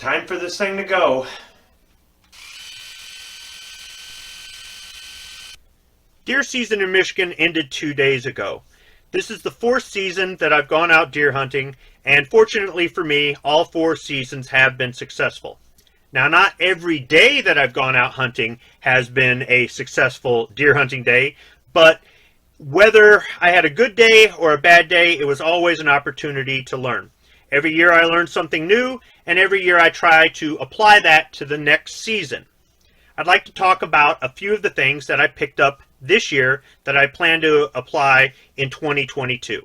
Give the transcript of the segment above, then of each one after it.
Time for this thing to go. Deer season in Michigan ended 2 days ago. This is the 4th season that I've gone out deer hunting, and fortunately for me, all 4 seasons have been successful. Now, not every day that I've gone out hunting has been a successful deer hunting day, but whether I had a good day or a bad day, it was always an opportunity to learn. Every year I learn something new, and every year I try to apply that to the next season. I'd like to talk about a few of the things that I picked up this year that I plan to apply in 2022.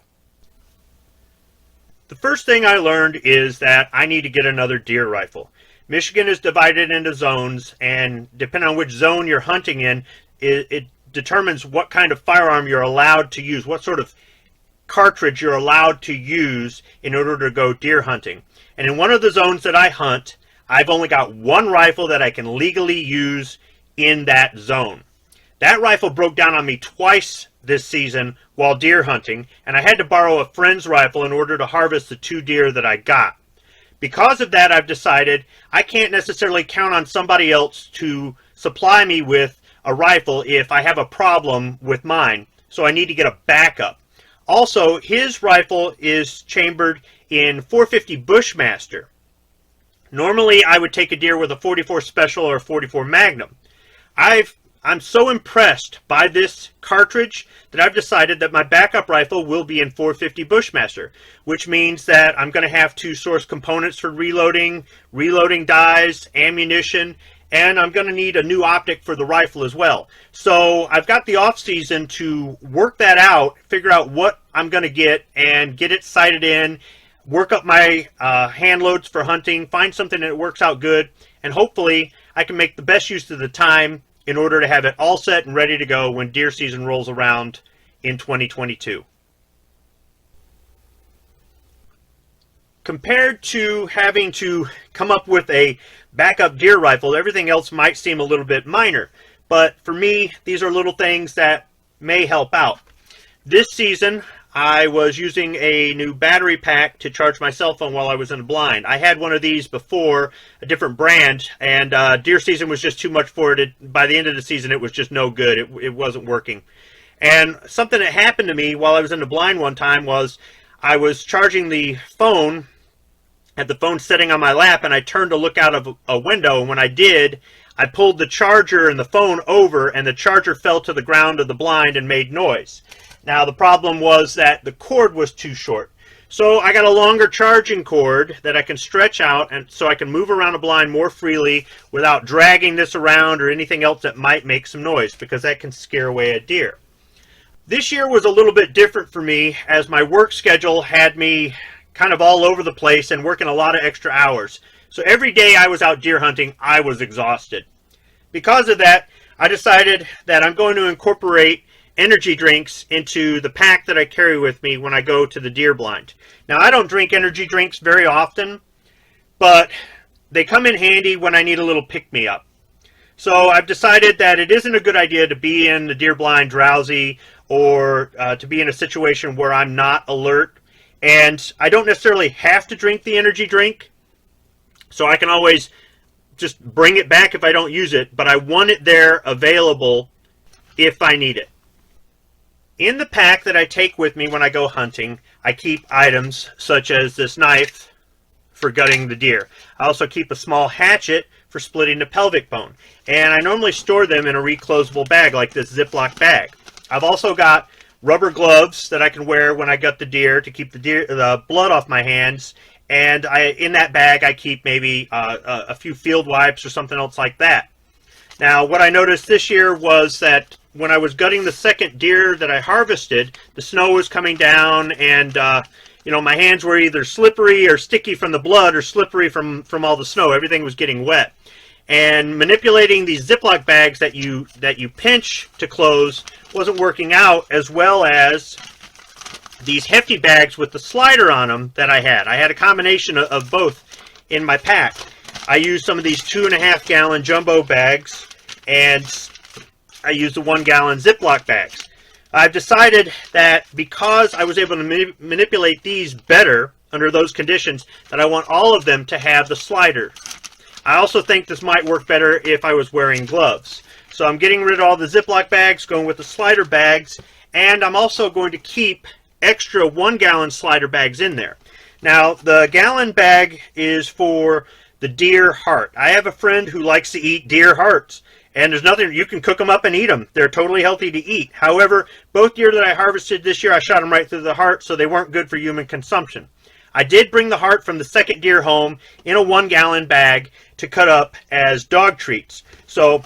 The first thing I learned is that I need to get another deer rifle. Michigan is divided into zones, and depending on which zone you're hunting in, it determines what kind of firearm you're allowed to use, what sort of cartridge you're allowed to use in order to go deer hunting. And in one of the zones that I hunt, I've only got one rifle that I can legally use in that zone. That rifle broke down on me twice this season while deer hunting, and I had to borrow a friend's rifle in order to harvest the 2 deer that I got. Because of that, I've decided I can't necessarily count on somebody else to supply me with a rifle if I have a problem with mine, so I need to get a backup. Also, his rifle is chambered in .450 Bushmaster. Normally, I would take a deer with a .44 Special or a .44 Magnum. I'm so impressed by this cartridge that I've decided that my backup rifle will be in .450 Bushmaster, which means that I'm going to have to source components for reloading dies, ammunition, and I'm going to need a new optic for the rifle as well. So I've got the off season to work that out, figure out what I'm going to get, and get it sighted in, work up my hand loads for hunting, find something that works out good, and hopefully I can make the best use of the time in order to have it all set and ready to go when deer season rolls around in 2022. Compared to having to come up with a backup deer rifle, everything else might seem a little bit minor. But for me, these are little things that may help out. This season, I was using a new battery pack to charge my cell phone while I was in the blind. I had one of these before, a different brand, and deer season was just too much for it. By the end of the season, it was just no good. It wasn't working. And something that happened to me while I was in the blind one time was I was charging the phone, had the phone sitting on my lap, and I turned to look out of a window, and when I did, I pulled the charger and the phone over, and the charger fell to the ground of the blind and made noise. Now, the problem was that the cord was too short. So I got a longer charging cord that I can stretch out, and so I can move around a blind more freely without dragging this around or anything else that might make some noise, because that can scare away a deer. This year was a little bit different for me, as my work schedule had me kind of all over the place and working a lot of extra hours. So every day I was out deer hunting, I was exhausted. Because of that, I decided that I'm going to incorporate energy drinks into the pack that I carry with me when I go to the deer blind. Now, I don't drink energy drinks very often, but they come in handy when I need a little pick-me-up. So I've decided that it isn't a good idea to be in the deer blind drowsy or to be in a situation where I'm not alert. And I don't necessarily have to drink the energy drink, so I can always just bring it back if I don't use it, but I want it there available if I need it. In the pack that I take with me when I go hunting, I keep items such as this knife for gutting the deer. I also keep a small hatchet for splitting the pelvic bone. And I normally store them in a reclosable bag like this Ziploc bag. I've also got rubber gloves that I can wear when I gut the deer to keep the blood off my hands. And in that bag I keep maybe a few field wipes or something else like that. Now, what I noticed this year was that when I was gutting the second deer that I harvested, the snow was coming down, and my hands were either slippery or sticky from the blood or slippery from all the snow. Everything was getting wet. And manipulating these Ziploc bags that you pinch to close wasn't working out, as well as these hefty bags with the slider on them that I had. I had a combination of both in my pack. I used some of these 2.5-gallon jumbo bags, and I used the 1-gallon Ziploc bags. I've decided that because I was able to manipulate these better under those conditions that I want all of them to have the slider. I also think this might work better if I was wearing gloves. So I'm getting rid of all the Ziploc bags, going with the slider bags, and I'm also going to keep extra 1 gallon slider bags in there. Now, the gallon bag is for the deer heart. I have a friend who likes to eat deer hearts, and there's nothing, you can cook them up and eat them. They're totally healthy to eat. However, both deer that I harvested this year, I shot them right through the heart, so they weren't good for human consumption. I did bring the heart from the second deer home in a 1 gallon bag to cut up as dog treats. So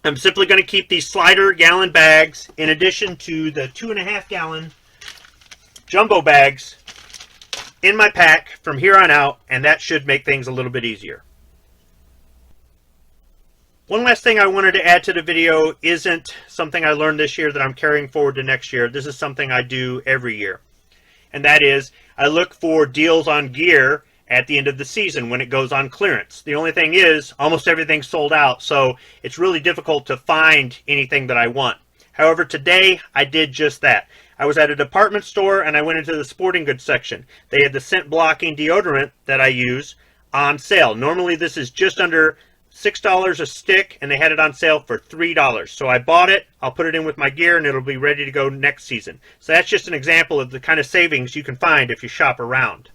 I'm simply going to keep these slider gallon bags in addition to the 2.5 gallon jumbo bags in my pack from here on out, and that should make things a little bit easier. One last thing I wanted to add to the video isn't something I learned this year that I'm carrying forward to next year. This is something I do every year, and that is I look for deals on gear at the end of the season when it goes on clearance. The only thing is almost everything's sold out, so it's really difficult to find anything that I want. However, today I did just that. I was at a department store and I went into the sporting goods section. They had the scent blocking deodorant that I use on sale. Normally this is just under $6 a stick, and they had it on sale for $3. So I bought it, I'll put it in with my gear, and it'll be ready to go next season. So that's just an example of the kind of savings you can find if you shop around.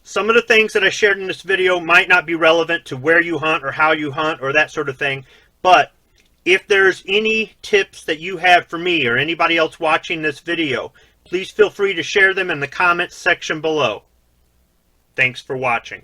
Some of the things that I shared in this video might not be relevant to where you hunt or how you hunt or that sort of thing, but if there's any tips that you have for me or anybody else watching this video, please feel free to share them in the comments section below. Thanks for watching.